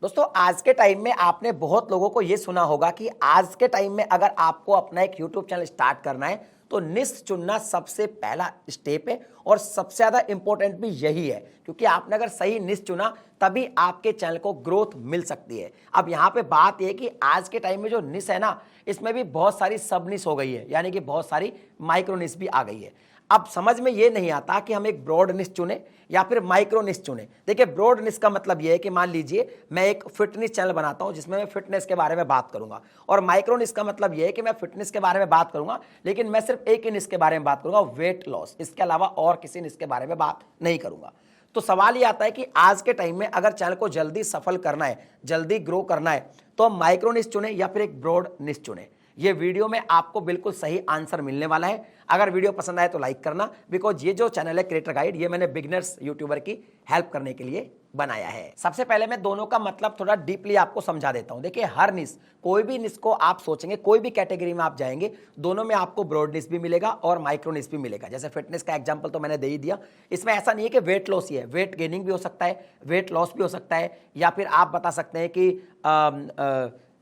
दोस्तों आज के टाइम में आपने बहुत लोगों को ये सुना होगा कि आज के टाइम में अगर आपको अपना एक YouTube चैनल स्टार्ट करना है तो निश चुनना सबसे पहला स्टेप है और सबसे ज़्यादा इंपॉर्टेंट भी यही है क्योंकि आपने अगर सही निश चुना तभी आपके चैनल को ग्रोथ मिल सकती है। अब यहाँ पे बात यह कि आज के टाइम में जो निश है ना, इसमें भी बहुत सारी सब निश हो गई है, यानी कि बहुत सारी माइक्रो निश भी आ गई है। अब समझ में ये नहीं आता कि हम एक ब्रॉड निश चुने या फिर माइक्रो निश चुने। देखिए ब्रॉड निश का मतलब ये है कि मान लीजिए मैं एक फिटनेस चैनल बनाता हूं जिसमें मैं फिटनेस के बारे में बात करूंगा, और माइक्रो निश का मतलब ये है कि मैं फिटनेस के बारे में बात करूंगा लेकिन मैं सिर्फ एक ही निश के बारे में बात करूंगा, वेट लॉस। इसके अलावा और किसी निश के बारे में बात नहीं करूंगा। तो सवाल ये आता है कि आज के टाइम में अगर चैनल को जल्दी सफल करना है, जल्दी ग्रो करना है, तो हम माइक्रो निश चुने या फिर एक ब्रॉड निश चुने। ये वीडियो में आपको बिल्कुल सही आंसर मिलने वाला है। अगर वीडियो पसंद आए तो लाइक करना, बिकॉज ये जो चैनल है क्रिएटर गाइड, ये मैंने बिगिनर्स यूट्यूबर की हेल्प करने के लिए बनाया है। सबसे पहले मैं दोनों का मतलब थोड़ा डीपली आपको समझा देता हूं। देखिए हर निश, कोई भी निश को आप सोचेंगे, कोई भी कैटेगरी में आप जाएंगे, दोनों में आपको ब्रॉड निश भी मिलेगा और माइक्रो निश भी मिलेगा। जैसे फिटनेस का एग्जांपल तो मैंने दे ही दिया। इसमें ऐसा नहीं है कि वेट लॉस ही है, वेट गेनिंग भी हो सकता है, वेट लॉस भी हो सकता है, या फिर आप बता सकते हैं कि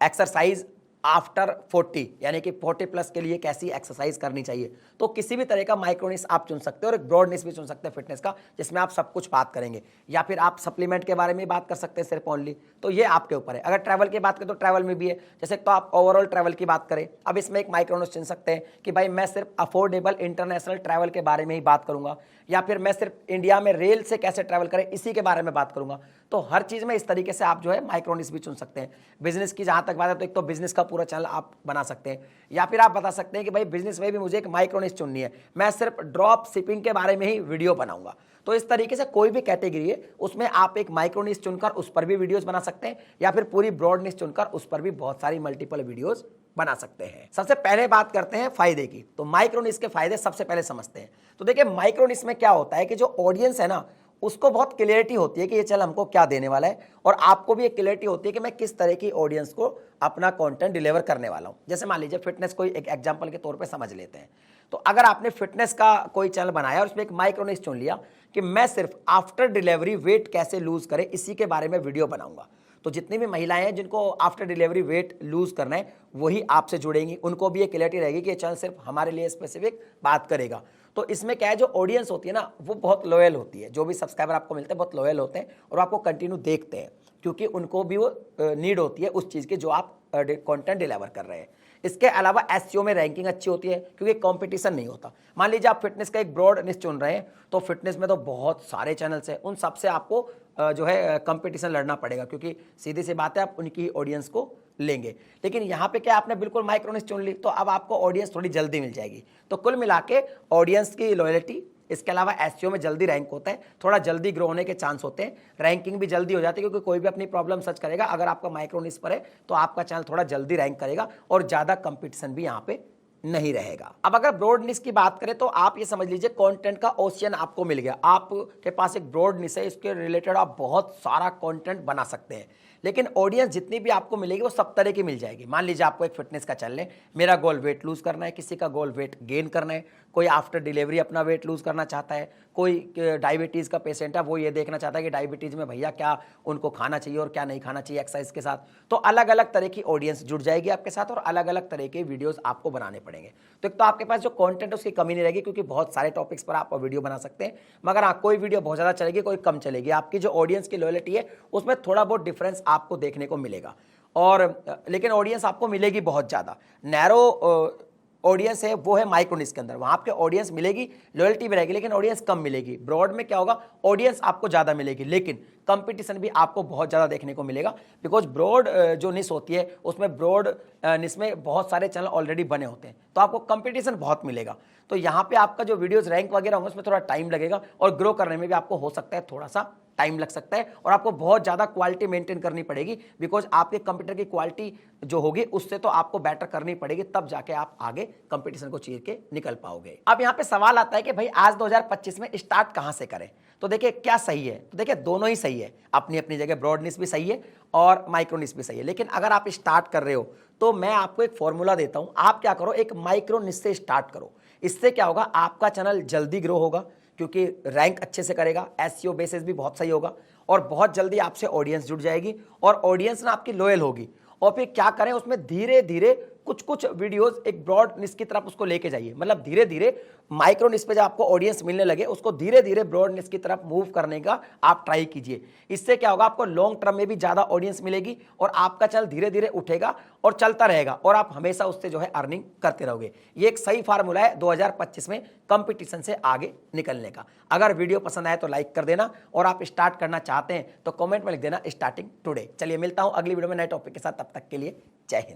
एक्सरसाइज आफ्टर 40, यानी कि 40 प्लस के लिए कैसी एक्सरसाइज करनी चाहिए। तो किसी भी तरह का माइक्रो निश आप चुन सकते हो और एक ब्रॉड निश भी चुन सकते हैं फिटनेस का, जिसमें आप सब कुछ बात करेंगे, या फिर आप सप्लीमेंट के बारे में बात कर सकते हैं सिर्फ ओनली। तो ये आपके ऊपर है। अगर ट्रैवल की बात करें तो ट्रैवल में भी है, जैसे तो आप ओवरऑल ट्रैवल की बात करें, अब इसमें एक माइक्रो निश चुन सकते हैं कि भाई मैं सिर्फ अफोर्डेबल इंटरनेशनल ट्रैवल के बारे में ही बात करूंगा, या फिर मैं सिर्फ इंडिया में रेल से कैसे ट्रैवल करें इसी के बारे में बात करूंगा। तो हर चीज में इस तरीके से आप जो है माइक्रो निश भी चुन सकते हैं। बिजनेस की जहां तक बात है तो एक तो बिजनेस का पूरा चैनल आप बना सकते हैं, या फिर आप बता सकते हैं कि भाई बिजनेस में भी मुझे एक माइक्रो निश चुननी है, मैं सिर्फ ड्रॉप शिपिंग के बारे में ही वीडियो बनाऊंगा। तो इस तरीके से कोई भी कैटेगरी है उसमें आप एक माइक्रो निश चुनकर उस पर भी वीडियोस बना सकते हैं, या फिर पूरी ब्रॉड निश चुनकर उस पर भी बहुत सारी मल्टीपल वीडियोस बना सकते हैं। सबसे पहले बात करते हैं फायदे की। तो माइक्रो निश के फायदे सबसे पहले समझते हैं। तो देखिए माइक्रो निश में क्या होता है कि जो ऑडियंस है ना, उसको बहुत क्लियरिटी होती है कि ये चैनल हमको क्या देने वाला है, और आपको भी एक क्लियरिटी होती है कि मैं किस तरह की ऑडियंस को अपना कंटेंट डिलीवर करने वाला हूं। जैसे मान लीजिए फिटनेस कोई एक एग्जांपल के तौर पे समझ लेते हैं। तो अगर आपने फिटनेस का कोई चैनल बनाया और उसमें एक माइक्रो निश चुन लिया कि मैं सिर्फ आफ्टर डिलीवरी वेट कैसे लूज करें इसी के बारे में वीडियो बनाऊंगा, तो जितनी भी महिलाएं हैं जिनको आफ्टर डिलीवरी वेट लूज करना है वही आपसे जुड़ेंगी, उनको भी ये क्लियरिटी रहेगी कि ये चैनल सिर्फ हमारे लिए स्पेसिफिक बात करेगा। तो इसमें क्या है, जो ऑडियंस होती है ना वो बहुत लॉयल होती है, जो भी सब्सक्राइबर आपको मिलते हैं बहुत लॉयल होते हैं और आपको कंटिन्यू देखते हैं, क्योंकि उनको भी वो नीड होती है उस चीज़ की जो आप कंटेंट डिलीवर कर रहे हैं। इसके अलावा एसईओ में रैंकिंग अच्छी होती है क्योंकि कंपटीशन नहीं होता। मान लीजिए आप फिटनेस का एक ब्रॉड निश चुन रहे हैं, तो फिटनेस में तो बहुत सारे चैनल्स हैं, उन सबसे आपको जो है कंपटीशन लड़ना पड़ेगा, क्योंकि सीधी सी बात है आप उनकी ऑडियंस को लेंगे। लेकिन यहाँ पे क्या आपने बिल्कुल माइक्रो निश चुन ली तो अब आपको ऑडियंस थोड़ी जल्दी मिल जाएगी। तो कुल मिला के ऑडियंस की लॉयल्टी, इसके अलावा एसईओ में जल्दी रैंक होता है, थोड़ा जल्दी ग्रो होने के चांस होते हैं, रैंकिंग भी जल्दी हो जाती है, क्योंकि कोई भी अपनी प्रॉब्लम सर्च करेगा, अगर आपका माइक्रो निश पर है तो आपका चैनल थोड़ा जल्दी रैंक करेगा और ज़्यादा कंपटीशन भी यहाँ पे नहीं रहेगा। अब अगर ब्रॉड निश की बात करें तो आप ये समझ लीजिए कंटेंट का ओशियन आपको मिल गया। आपके पास एक ब्रॉड निश है, इसके रिलेटेड आप बहुत सारा कंटेंट बना सकते हैं, लेकिन ऑडियंस जितनी भी आपको मिलेगी वो सब तरह की मिल जाएगी। मान लीजिए आपको एक फिटनेस का चैनल है, मेरा गोल वेट लूज करना है, किसी का गोल वेट गेन करना है, कोई आफ्टर डिलीवरी अपना वेट लूज करना चाहता है, कोई डायबिटीज़ का पेशेंट है वो ये देखना चाहता है कि डायबिटीज़ में भैया क्या उनको खाना चाहिए और क्या नहीं खाना चाहिए एक्सरसाइज के साथ। तो अलग अलग तरह की ऑडियंस जुड़ जाएगी आपके साथ और अलग अलग तरह के वीडियोस आपको बनाने पड़ेंगे। तो एक तो आपके पास जो कंटेंट है उसकी कमी नहीं रहेगी, क्योंकि बहुत सारे टॉपिक्स पर आप वीडियो बना सकते हैं, मगर हाँ कोई वीडियो बहुत ज़्यादा चलेगी, कोई कम चलेगी। आपकी जो ऑडियंस की लॉयल्टी है उसमें थोड़ा बहुत डिफरेंस आपको देखने को मिलेगा, और लेकिन ऑडियंस आपको मिलेगी बहुत ज़्यादा। नैरो ऑडियंस है वो है माइक्रो निश के अंदर, वहां आपके ऑडियंस मिलेगी, लॉयल्टी भी रहेगी, लेकिन ऑडियंस कम मिलेगी। ब्रॉड में क्या होगा, ऑडियंस आपको ज्यादा मिलेगी लेकिन कंपटीशन भी आपको बहुत ज्यादा देखने को मिलेगा, बिकॉज ब्रॉड जो निश होती है उसमें ब्रॉड निश में बहुत सारे चैनल ऑलरेडी बने होते हैं, तो आपको कंपटीशन बहुत मिलेगा। तो यहाँ पे आपका जो वीडियोस रैंक वगैरह होंगे उसमें थोड़ा टाइम लगेगा, और ग्रो करने में भी आपको हो सकता है थोड़ा सा टाइम लग सकता है, और आपको बहुत ज़्यादा क्वालिटी मेंटेन करनी पड़ेगी, बिकॉज आपके कंप्यूटर की क्वालिटी जो होगी उससे तो आपको बेटर करनी पड़ेगी, तब जाके आप आगे कंपटीशन को चीर के निकल पाओगे। अब यहाँ पे सवाल आता है कि भाई आज 2025 में स्टार्ट कहाँ से करें। तो देखिए क्या सही है, तो देखिए दोनों ही सही है, अपनी अपनी जगह ब्रॉड निश भी सही है और माइक्रो निश भी सही है। लेकिन अगर आप स्टार्ट कर रहे हो तो मैं आपको एक फॉर्मूला देता हूं, आप क्या करो, एक माइक्रो निश से स्टार्ट करो। इससे क्या होगा, आपका चैनल जल्दी ग्रो होगा क्योंकि रैंक अच्छे से करेगा, एसईओ बेसिस भी बहुत सही होगा, और बहुत जल्दी आपसे ऑडियंस जुड़ जाएगी और ऑडियंस ना आपकी लॉयल होगी। और फिर क्या करें, उसमें धीरे धीरे कुछ कुछ वीडियोस एक ब्रॉड निश की तरफ उसको लेके जाइए। मतलब धीरे धीरे माइक्रो निश पे जब आपको ऑडियंस मिलने लगे, उसको धीरे धीरे ब्रॉड निश की तरफ मूव करने का आप ट्राई कीजिए। इससे क्या होगा, आपको लॉन्ग टर्म में भी ज्यादा ऑडियंस मिलेगी और आपका चैनल धीरे धीरे उठेगा और चलता रहेगा और आप हमेशा उससे जो है अर्निंग करते रहोगे। ये एक सही फार्मूला है 2025 में कंपटीशन से आगे निकलने का। अगर वीडियो पसंद आए तो लाइक कर देना और आप स्टार्ट करना चाहते हैं तो कमेंट में लिख देना स्टार्टिंग टुडे। चलिए मिलता हूं अगली वीडियो में नए टॉपिक के साथ, तब तक के लिए जय हिंद।